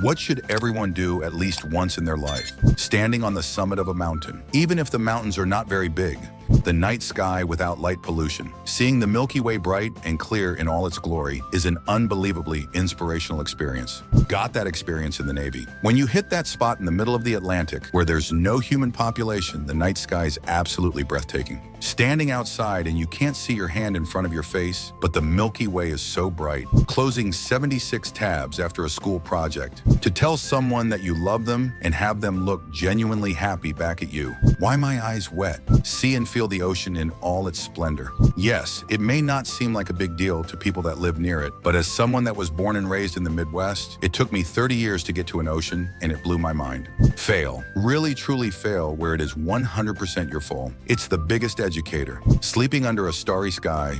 What should everyone do at least once in their life? Standing on the summit of a mountain. Even if the mountains are not very big, the night sky without light pollution, seeing the Milky Way bright and clear in all its glory is an unbelievably inspirational experience. Got that experience in the Navy. When you hit that spot in the middle of the Atlantic where there's no human population, the night sky is absolutely breathtaking. Standing outside and you can't see your hand in front of your face, but the Milky Way is so bright. Closing 76 tabs after a school project. To tell someone that you love them and have them look genuinely happy back at you. Why my eyes wet? See and feel the ocean in all its splendor. Yes, it may not seem like a big deal to people that live near it, but as someone that was born and raised in the Midwest, it took me 30 years to get to an ocean and it blew my mind. Fail. Really truly fail where it is 100% your fault. It's the biggest educator. Sleeping under a starry sky.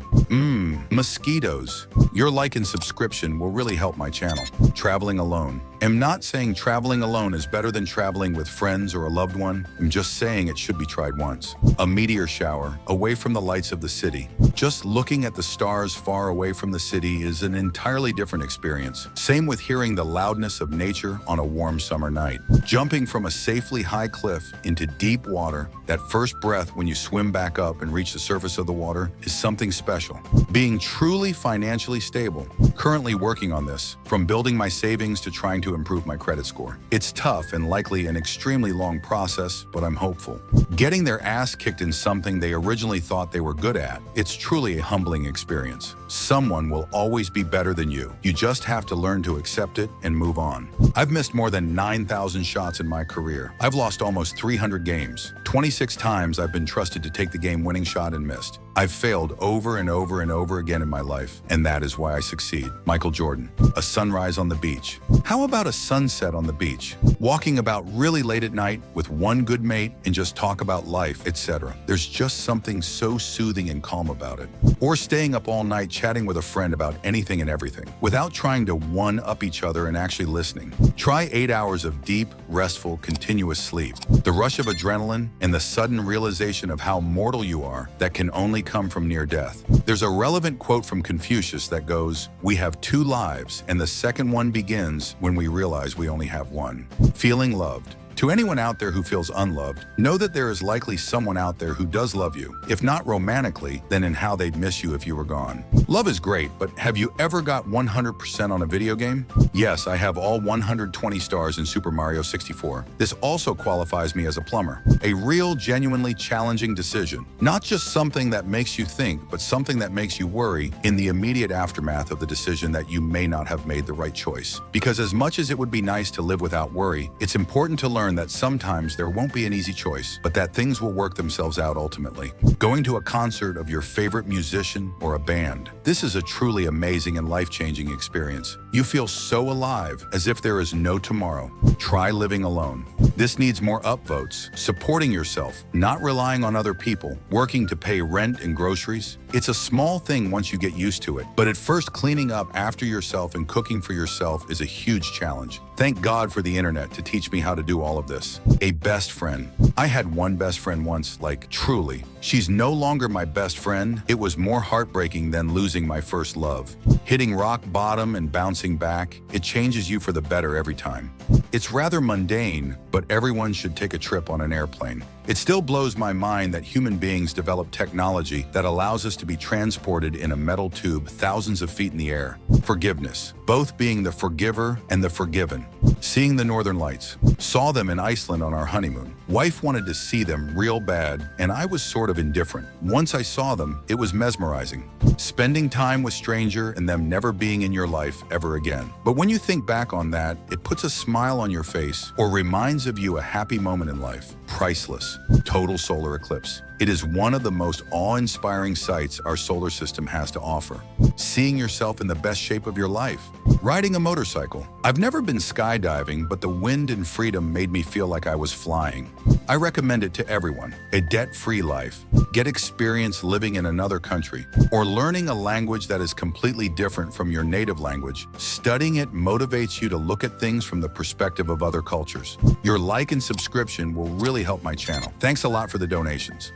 Mosquitoes. Your like and subscription will really help my channel. Traveling alone. I'm not saying traveling alone is better than traveling with friends or a loved one. I'm just saying it should be tried once. A meteor shower, away from the lights of the city. Just looking at the stars far away from the city is an entirely different experience. Same with hearing the loudness of nature on a warm summer night. Jumping from a safely high cliff into deep water, that first breath when you swim back up and reach the surface of the water is something special. Being truly financially stable. Currently working on this, from building my savings to trying to improve my credit score. It's tough and likely an extremely long process, but I'm hopeful. Getting their ass kicked in something they originally thought they were good at, it's truly a humbling experience. Someone will always be better than you. You just have to learn to accept it and move on. I've missed more than 9,000 shots in my career. I've lost almost 300 games. 26 times I've been trusted to take the game-winning shot and missed. I've failed over and over and over again in my life, and that is why I succeed. Michael Jordan. A sunrise on the beach. How about a sunset on the beach? Walking about really late at night with one good mate and just talk about life, etc. There's just something so soothing and calm about it. Or staying up all night chatting with a friend about anything and everything, without trying to one-up each other and actually listening. Try 8 hours of deep, restful, continuous sleep. The rush of adrenaline and the sudden realization of how mortal you are that can only come from near death. There's a relevant quote from Confucius that goes, "We have 2 lives, and the second one begins when we realize we only have one." Feeling loved. To anyone out there who feels unloved, know that there is likely someone out there who does love you. If not romantically, then in how they'd miss you if you were gone. Love is great, but have you ever got 100% on a video game? Yes, I have all 120 stars in Super Mario 64. This also qualifies me as a plumber. A real, genuinely challenging decision. Not just something that makes you think, but something that makes you worry in the immediate aftermath of the decision that you may not have made the right choice. Because as much as it would be nice to live without worry, it's important to learn that sometimes there won't be an easy choice, but that things will work themselves out ultimately. Going to a concert of your favorite musician or a band. This is a truly amazing and life-changing experience. You feel so alive, as if there is no tomorrow. Try living alone. This needs more upvotes. Supporting yourself, not relying on other people, working to pay rent and groceries. It's a small thing once you get used to it, but at first cleaning up after yourself and cooking for yourself is a huge challenge. Thank God for the internet to teach me how to do all of this. A best friend. I had one best friend once, like truly. She's no longer my best friend. It was more heartbreaking than losing my first love. Hitting rock bottom and bouncing back, it changes you for the better every time. It's rather mundane, but everyone should take a trip on an airplane. It still blows my mind that human beings develop technology that allows us to be transported in a metal tube thousands of feet in the air. Forgiveness. Both being the forgiver and the forgiven. Seeing the Northern Lights. Saw them in Iceland on our honeymoon. Wife wanted to see them real bad, and I was sort of indifferent. Once I saw them, it was mesmerizing. Spending time with stranger and them never being in your life ever again. But when you think back on that, it puts a smile on your face or reminds of you a happy moment in life. Priceless. Total solar eclipse. It is one of the most awe-inspiring sights our solar system has to offer. Seeing yourself in the best shape of your life. Riding a motorcycle. I've never been skydiving, but the wind and freedom made me feel like I was flying. I recommend it to everyone. A debt-free life. Get experience living in another country, or learning a language that is completely different from your native language. Studying it motivates you to look at things from the perspective of other cultures. Your like and subscription will really help my channel. Thanks a lot for the donations.